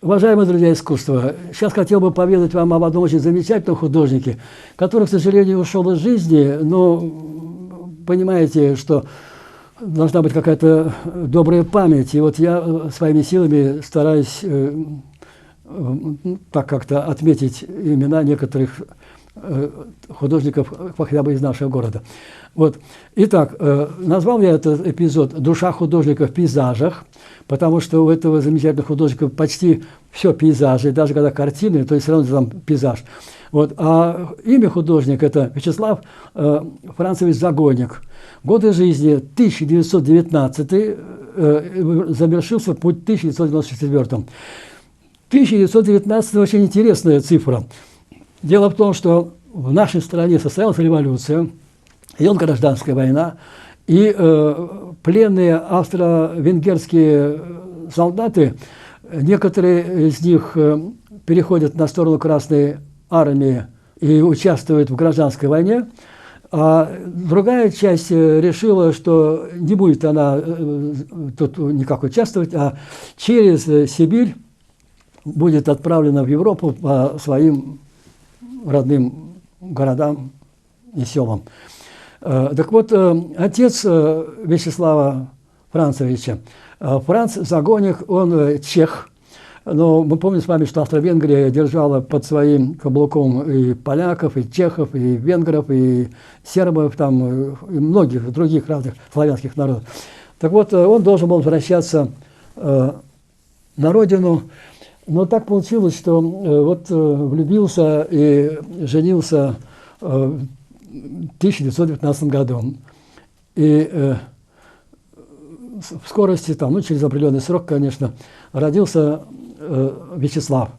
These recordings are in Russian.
Уважаемые друзья искусства, сейчас хотел бы поведать вам об одном очень замечательном художнике, который, к сожалению, ушел из жизни, но понимаете, что должна быть какая-то добрая память. И вот я своими силами стараюсь так как-то отметить имена некоторых художников хотя бы из нашего города. Вот. Итак, назвал я этот эпизод «Душа художника в пейзажах», потому что у этого замечательного художника почти все пейзажи, даже когда картины, то есть все равно там пейзаж. Вот. А имя художника – это Вячеслав Францевич Загоник. Годы жизни 1919, завершился путь в 1994. 1919 – очень интересная цифра. Дело в том, что в нашей стране состоялась революция, идет гражданская война, и пленные австро-венгерские солдаты, некоторые из них переходят на сторону Красной Армии и участвуют в гражданской войне, а другая часть решила, что не будет она тут никак участвовать, а через Сибирь будет отправлена в Европу по своим родным городам и селам. Так вот, отец Вячеслава Францевича, Франц Загоник, он чех, но мы помним с вами, что Австро-Венгрия держала под своим каблуком и поляков, и чехов, и венгров, и сербов, там, и многих других разных славянских народов. Так вот, он должен был возвращаться на родину. Но так получилось, что вот влюбился и женился в 1919 году. И в скорости, там, ну, через определенный срок, конечно, родился Вячеслав.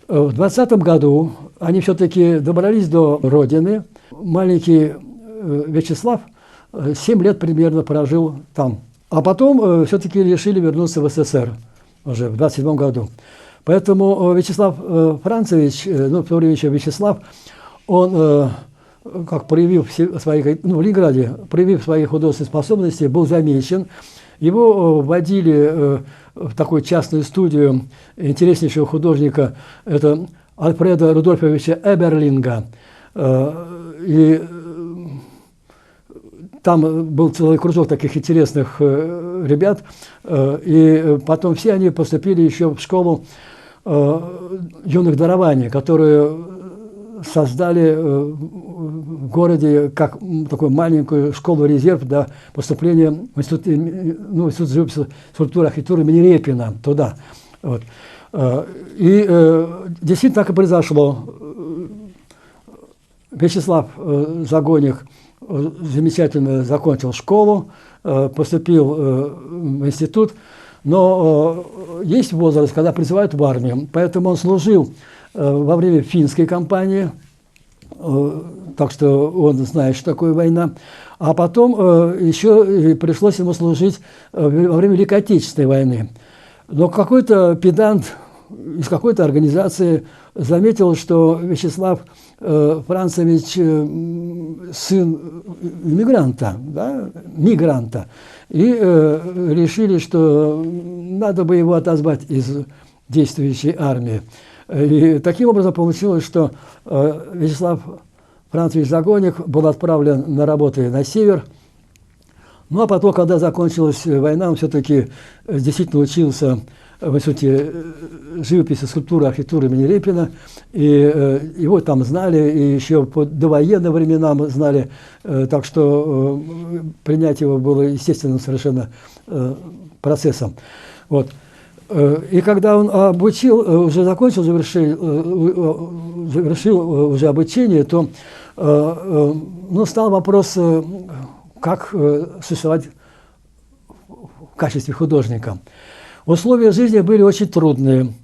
В 20 году они все-таки добрались до родины. Маленький Вячеслав 7 лет примерно прожил там. А потом все-таки решили вернуться в СССР уже в 27 году. Поэтому Вячеслав Францевич, ну, в то время еще Вячеслав, он, как проявив свои, ну, в Ленинграде, проявив свои художественные способности, был замечен. Его вводили в такую частную студию интереснейшего художника, это Альфреда Рудольфовича Эберлинга. И там был целый кружок таких интересных ребят. И потом все они поступили еще в школу юных дарований, которую создали в городе как такую маленькую школу-резерв для поступления в институт, ну, институт живописи, скульптуры, архитектуры имени Репина, туда. Вот. И действительно так и произошло. Вячеслав Загоник замечательно закончил школу, поступил в институт, но есть возраст, когда призывают в армию, поэтому он служил во время финской кампании, так что он знает, что такое война, а потом еще пришлось ему служить во время Великой Отечественной войны. Но какой-то педант из какой-то организации заметил, что Вячеслав Францевич сын иммигранта, да, мигранта, и решили, что надо бы его отозвать из действующей армии. И таким образом получилось, что Вячеслав Францевич Загоник был отправлен на работы на север. Ну а потом, когда закончилась война, он все-таки действительно учился в институте живописи, скульптуры, архитектуры имени Репина, и его там знали, и еще по довоенным временам знали, так что принять его было естественным совершенно процессом. Вот. И когда он уже закончил, завершил уже обучение, то ну, стал вопрос, как существовать в качестве художника. Условия жизни были очень трудные.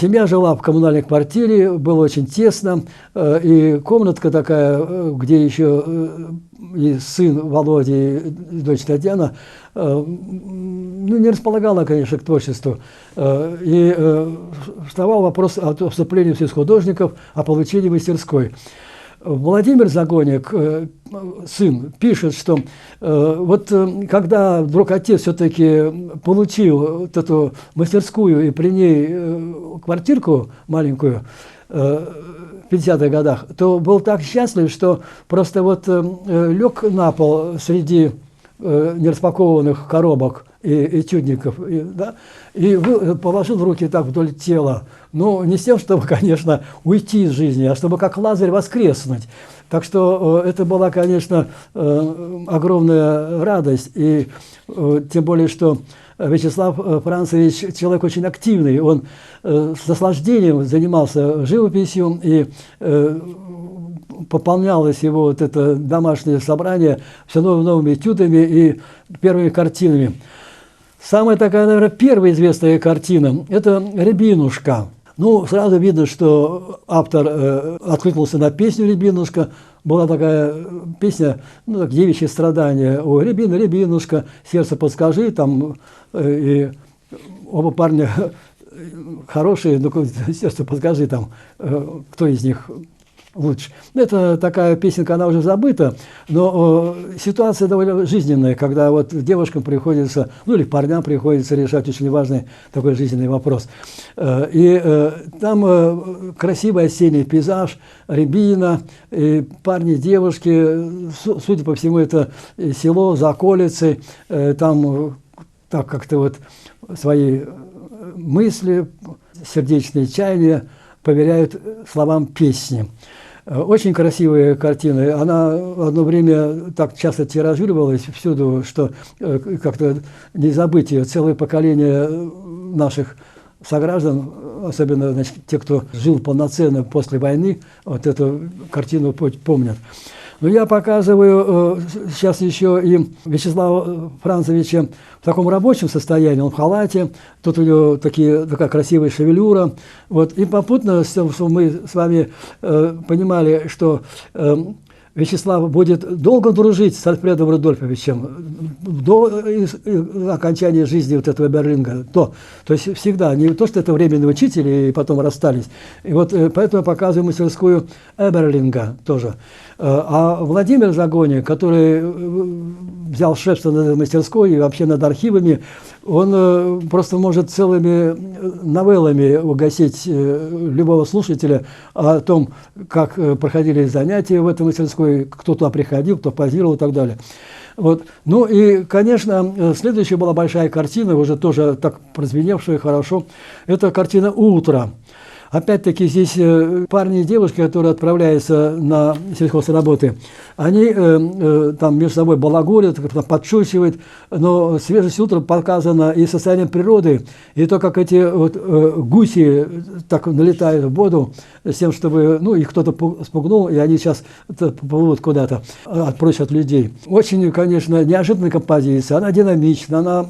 Семья жила в коммунальной квартире, было очень тесно, и комнатка такая, где еще и сын Володя, и дочь Татьяна, ну, не располагала, конечно, к творчеству. И вставал вопрос о вступлении в союз художников, о получении мастерской. Владимир Загоник, сын, пишет, что когда вдруг отец все-таки получил вот эту мастерскую и при ней квартирку маленькую в 50-х годах, то был так счастлив, что просто лег на пол среди нераспакованных коробок и этюдников, и положил руки так вдоль тела. Ну, не с тем, чтобы, конечно, уйти из жизни, а чтобы как Лазарь воскреснуть. Так что это была, конечно, огромная радость. И тем более, что Вячеслав Францевич человек очень активный. Он с наслаждением занимался живописью, и пополнялось его это домашнее собрание все новыми этюдами и первыми картинами. Самая такая, наверное, первая известная картина – это «Рябинушка». Ну, сразу видно, что автор откликнулся на песню «Рябинушка». Была такая песня, ну, так, девичье страдание. «Ой, Рябина, Рябинушка, сердце подскажи». Там, и оба парня хорошие, но сердце подскажи, там, кто из них лучше. Это такая песенка, она уже забыта, но ситуация довольно жизненная, когда девушкам приходится, ну или парням приходится решать очень важный такой жизненный вопрос. И там красивый осенний пейзаж, рябина, и парни, девушки, судя по всему, это село за околицей, там так как-то свои мысли, сердечные чаяния поверяют словам песни. Очень красивая картина. Она одно время так часто тиражировалась всюду, что как-то не забыть ее. Целое поколение наших сограждан, особенно те, кто жил полноценно после войны, эту картину помнят. Но я показываю сейчас еще и Вячеслава Францевича в таком рабочем состоянии, он в халате, тут у него такая красивая шевелюра. И попутно, чтобы мы с вами понимали, что Вячеслав будет долго дружить с Альфредом Рудольфовичем до окончания жизни этого Эберлинга. То есть всегда, не то, что это временный учитель, и потом расстались. И поэтому я показываю мастерскую Эберлинга тоже. А Владимир Загоник, который взял шефство над мастерской и вообще над архивами, он просто может целыми новеллами угостить любого слушателя о том, как проходили занятия в этой мастерской, кто туда приходил, кто позировал и так далее. Ну и, конечно, следующая была большая картина, уже тоже так прозвеневшая хорошо, это картина «Утро». Опять-таки здесь парни и девушки, которые отправляются на сельхозработы, они там между собой балагурят, подшучивают, но свежесть утра показана и состоянием природы, и то, как эти гуси так налетают в воду, с тем, чтобы их кто-то спугнул, и они сейчас поплывут куда-то, прочь от людей. Очень, конечно, неожиданная композиция, она динамична, она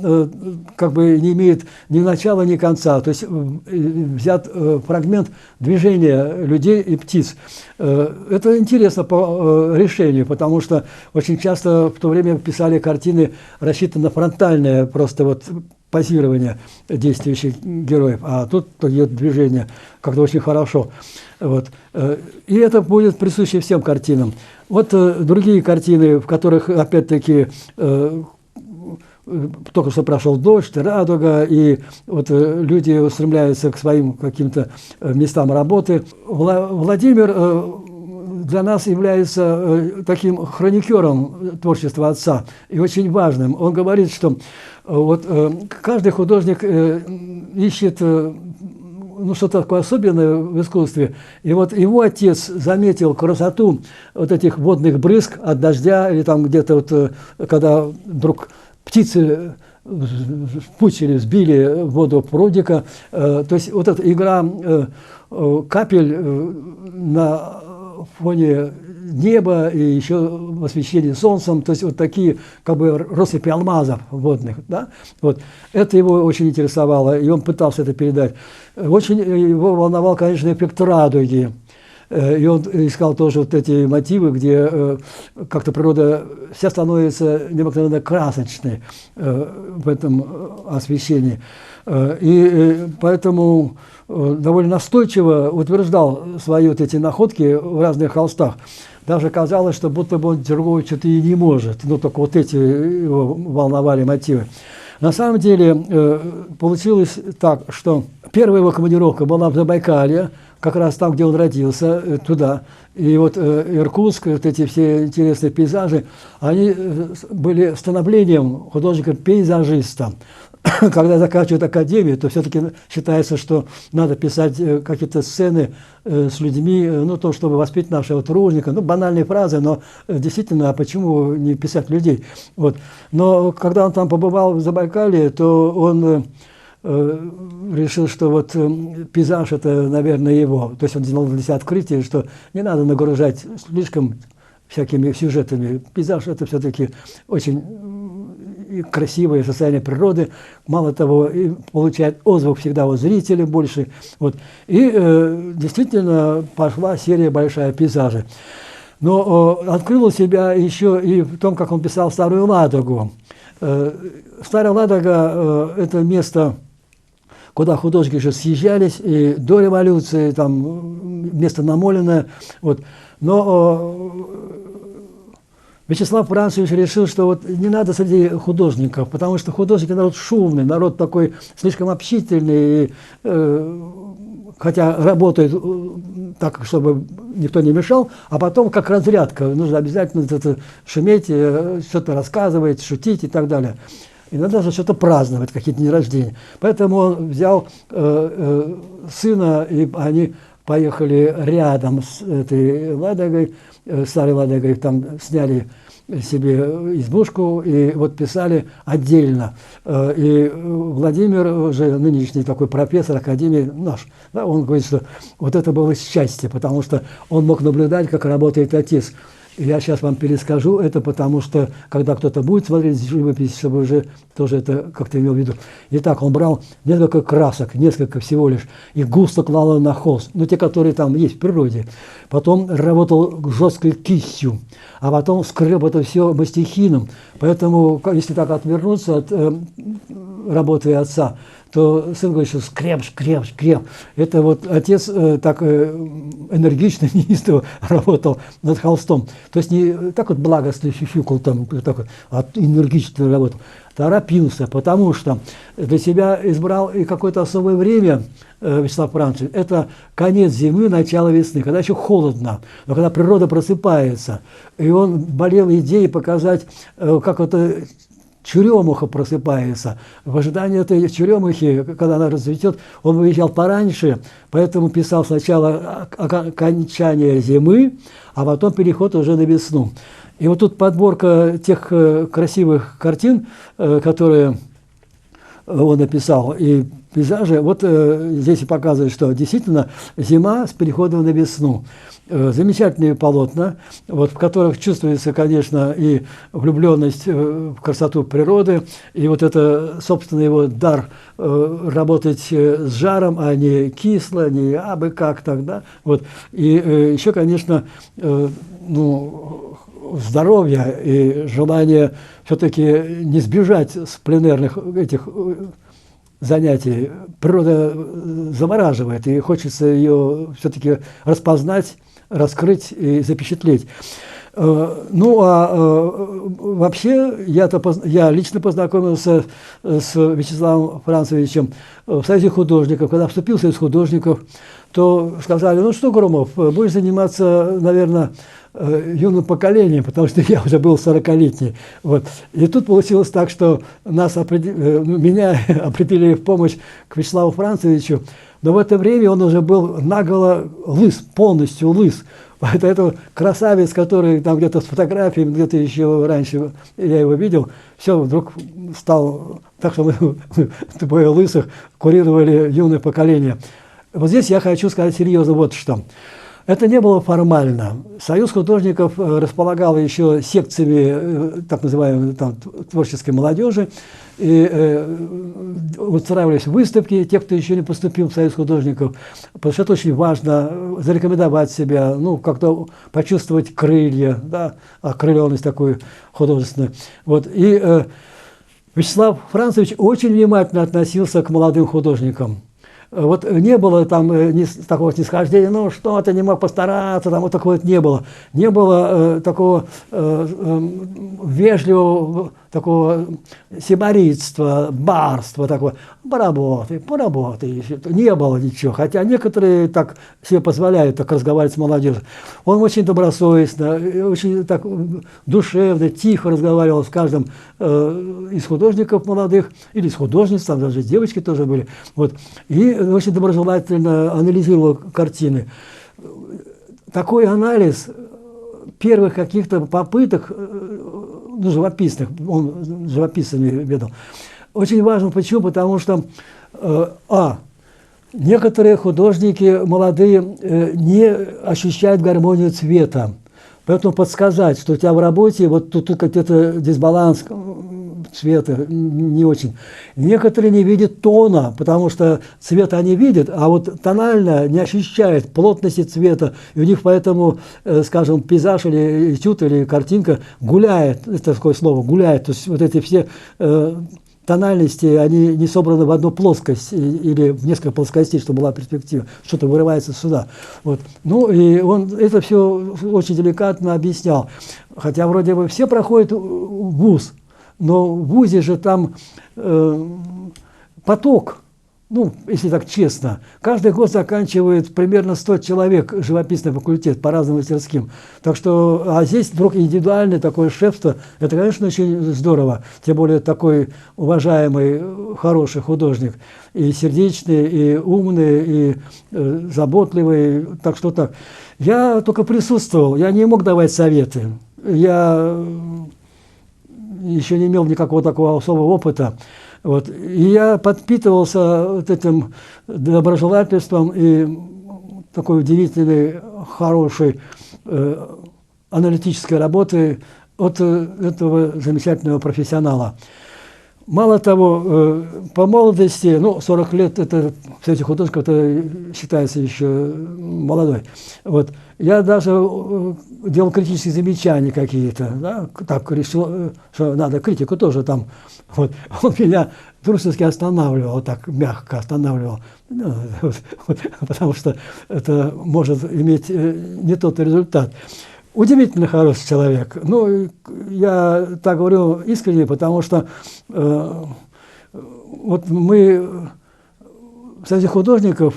как бы не имеет ни начала, ни конца, то есть взят фрагмент движения людей и птиц. Это интересно по решению, потому что очень часто в то время писали картины, рассчитанные на фронтальное просто позирование действующих героев, а тут идет движение как-то очень хорошо. И это будет присуще всем картинам. Другие картины, в которых опять-таки только что прошел дождь, радуга, и люди устремляются к своим каким-то местам работы. Владимир для нас является таким хроникером творчества отца и очень важным. Он говорит, что каждый художник ищет что-то такое особенное в искусстве. И его отец заметил красоту этих водных брызг от дождя, или там где-то когда вдруг птицы впучили, сбили воду прудика. То есть эта игра капель на фоне неба и еще освещение солнцем, то есть такие как бы россыпи алмазов водных. Да? Это его очень интересовало, и он пытался это передать. Очень его волновал, конечно, эффект радуги. И он искал тоже вот эти мотивы, где как-то природа вся становится необыкновенно красочной в этом освещении. И поэтому довольно настойчиво утверждал свои вот эти находки в разных холстах. Даже казалось, что будто бы он другого что-то и не может. Ну, только вот эти его волновали мотивы. На самом деле получилось так, что первая его командировка была в Забайкалье, как раз там, где он родился, туда. И вот Иркутск, вот эти все интересные пейзажи, они были становлением художника-пейзажиста. Когда заканчивают академию, то все-таки считается, что надо писать какие-то сцены с людьми, ну, то, чтобы воспитать нашего тружника. Ну, банальные фразы, но действительно, а почему не писать людей? Вот. Но когда он там побывал в Забайкалье, то он решил, что вот пейзаж – это, наверное, его. То есть он сделал для себя открытие, что не надо нагружать слишком всякими сюжетами. Пейзаж – это все-таки очень красивое состояние природы, мало того, и получает отзвук всегда у зрителя больше. Вот. И действительно пошла серия большая пейзажей. Но открыл себя еще и в том, как он писал «Старую Ладогу». Старая Ладога – это место, куда художники же съезжались, и до революции, там место намоленное. Вот. Но Вячеслав Францевич решил, что вот не надо среди художников, потому что художники народ шумный, народ такой слишком общительный, и, хотя работает так, чтобы никто не мешал, а потом как разрядка, нужно обязательно это шуметь, что-то рассказывать, шутить и так далее. Иногда даже что-то праздновать, какие-то дни рождения. Поэтому он взял сына, и они поехали рядом с этой Ладогой, Старой Ладогой, там сняли себе избушку и вот писали отдельно. И Владимир, уже нынешний такой профессор академии наш, да, он говорит, что вот это было счастье, потому что он мог наблюдать, как работает отец. Я сейчас вам перескажу это, потому что, когда кто-то будет смотреть живопись, чтобы уже тоже это как-то имел в виду. Итак, он брал несколько красок, несколько всего лишь, и густо клал на холст, ну, те, которые там есть в природе. Потом работал жесткой кистью, а потом скреб это все мастихином. Поэтому, если так отвернуться от работы отца, то сын говорит, что скреп. Это вот отец так энергично, неистово работал над холстом. То есть не так вот благостно фюфюкал там, так вот, а энергично работал. Торопился, потому что для себя избрал и какое-то особое время Вячеслав Францевич. Это конец зимы, начало весны, когда еще холодно, но когда природа просыпается. И он болел идеей показать, как это черемуха просыпается. В ожидании этой черемухи, когда она расцветет, он выезжал пораньше, поэтому писал сначала окончание зимы, а потом переход уже на весну. И вот тут подборка тех красивых картин, которые он написал, и пейзажи. Вот здесь и показывает, что действительно зима с переходом на весну. Замечательные полотна, вот, в которых чувствуется, конечно, и влюбленность в красоту природы, и вот это, собственно, его дар работать с жаром, а не кисло, не абы как тогда. Вот. И еще, конечно, ну, здоровье и желание все-таки не сбежать с пленэрных этих занятий. Природа завораживает, и хочется ее все-таки распознать, раскрыть и запечатлеть. Ну, а вообще, я лично познакомился с Вячеславом Францевичем в Союзе художников. Когда вступил в Союз художников, то сказали, ну что, Громов, будешь заниматься, наверное, юным поколением, потому что я уже был 40-летний. Вот. И тут получилось так, что меня определили в помощь к Вячеславу Францевичу, но в это время он уже был наголо лыс, полностью лыс. Это красавец, который там где-то с фотографиями, где-то еще раньше я его видел, все, вдруг стал так, что мы двое лысых курировали юное поколение. Вот здесь я хочу сказать серьезно вот что. Это не было формально. Союз художников располагал еще секциями так называемой там, творческой молодежи. И устраивались выставки, те, кто еще не поступил в Союз художников, потому что это очень важно, зарекомендовать себя, ну, как-то почувствовать крылья, да, окрыленность такую художественную. Вот. И Вячеслав Францевич очень внимательно относился к молодым художникам. Вот не было там такого снисхождения, ну что ты не мог постараться, там вот такого не было. Не было такого вежливого, такого сибаритства, барства такого. Поработай. Не было ничего. Хотя некоторые так себе позволяют так разговаривать с молодежью. Он очень добросовестно, очень так душевно, тихо разговаривал с каждым из художников молодых, или с художниц, там даже девочки тоже были. Вот. И очень доброжелательно анализировал картины. Такой анализ первых каких-то попыток, ну, живописных, он живописцами ведал, очень важно. Почему? Потому что, некоторые художники молодые не ощущают гармонию цвета. Поэтому подсказать, что у тебя в работе вот тут какой-то дисбаланс цвета не очень. Некоторые не видят тона, потому что цвет они видят, а вот тонально не ощущают плотности цвета. И у них поэтому, скажем, пейзаж или этюд, или картинка гуляет, это такое слово, гуляет. То есть вот эти все тональности, они не собраны в одну плоскость или в несколько плоскостей, чтобы была перспектива, что-то вырывается сюда. Вот. Ну и он это все очень деликатно объяснял. Хотя вроде бы все проходят вуз, но в вузе же там поток. Ну, если так честно, каждый год заканчивает примерно 100 человек живописный факультет по разным мастерским. Так что, а здесь вдруг индивидуальное такое шефство, это, конечно, очень здорово. Тем более такой уважаемый, хороший художник. И сердечный, и умный, и заботливый. Так что так. Я только присутствовал, я не мог давать советы. Я еще не имел никакого такого особого опыта. Вот. И я подпитывался вот этим доброжелательством и такой удивительной, хорошей аналитической работы от этого замечательного профессионала. Мало того, по молодости, ну, 40 лет, это в Союзе художников это считается еще молодой. Вот. Я даже делал критические замечания какие-то, да, так решил, что надо критику тоже там. Вот. Он меня дружески останавливал, так мягко останавливал, ну, потому что это может иметь не тот результат. Удивительно хороший человек. Ну, я так говорю искренне, потому что вот мы в Союзе художников,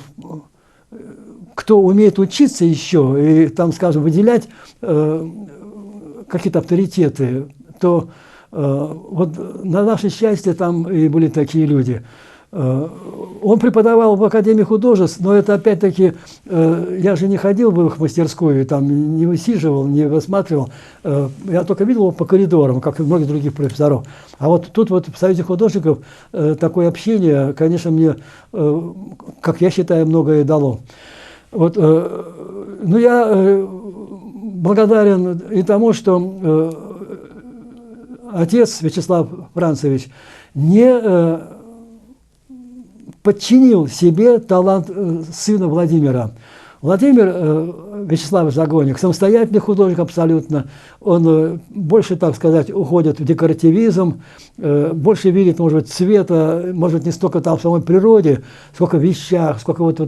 кто умеет учиться еще и там, скажем, выделять какие-то авторитеты, то вот на наше счастье там и были такие люди. Он преподавал в Академии художеств, но это опять-таки, я же не ходил в их мастерскую, там не высиживал, не высматривал. Я только видел его по коридорам, как и многих других профессоров. А вот тут вот в Союзе художников такое общение, конечно, мне, как я считаю, многое дало. Вот, ну, я благодарен и тому, что отец Вячеслав Францевич не подчинил себе талант сына Владимира. Владимир Вячеславович Загонник, самостоятельный художник абсолютно, он больше, так сказать, уходит в декоративизм, больше видит, может быть, цвета, может быть, не столько там в самой природе, сколько в вещах, сколько вот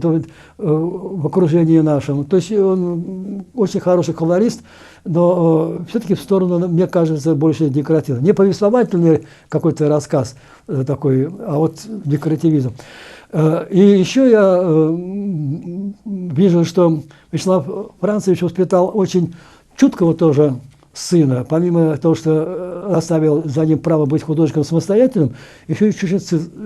в окружении нашем. То есть он очень хороший колорист, но все-таки в сторону, мне кажется, больше декоративизм. Не повествовательный какой-то рассказ такой, а вот декоративизм. И еще я вижу, что Вячеслав Францевич воспитал очень чуткого тоже сына, помимо того, что оставил за ним право быть художником самостоятельным, еще и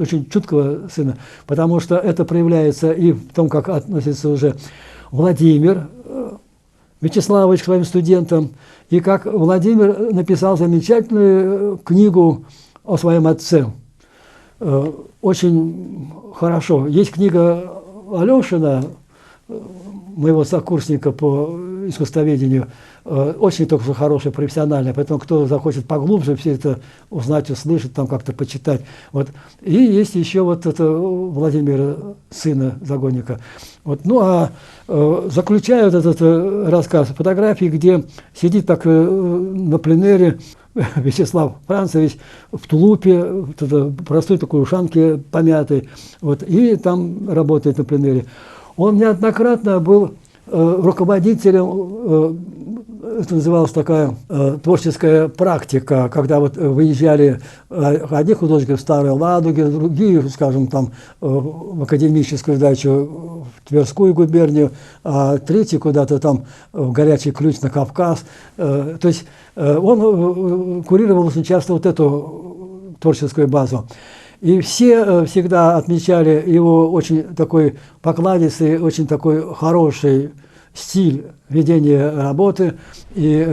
очень чуткого сына, потому что это проявляется и в том, как относится уже Владимир Вячеславович к своим студентам, и как Владимир написал замечательную книгу о своем отце. Очень хорошо. Есть книга Алешина моего сокурсника по искусствоведению, очень только хорошее, профессиональное, поэтому кто захочет поглубже все это узнать, услышать, там как-то почитать. Вот. И есть еще вот это Владимира, сына Загонника. Вот. Ну а заключают этот рассказ фотографии, где сидит так на пленэре Вячеслав Францевич в тулупе, в простой такой ушанке помятой, вот, и там работает на пленэре. Он неоднократно был руководителем, это называлась такая творческая практика, когда вот выезжали одни художники в Старой Ладоге, другие, скажем, там в академическую дачу в Тверскую губернию, а третий куда-то там в Горячий Ключ на Кавказ. То есть он курировал очень часто вот эту творческую базу. И все всегда отмечали его очень такой покладистый, очень такой хороший стиль ведения работы, и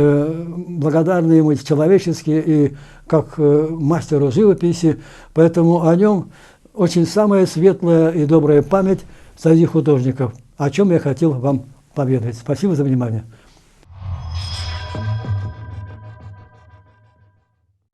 благодарны ему человечески, и как мастеру живописи. Поэтому о нем очень самая светлая и добрая память среди художников, о чем я хотел вам поведать. Спасибо за внимание.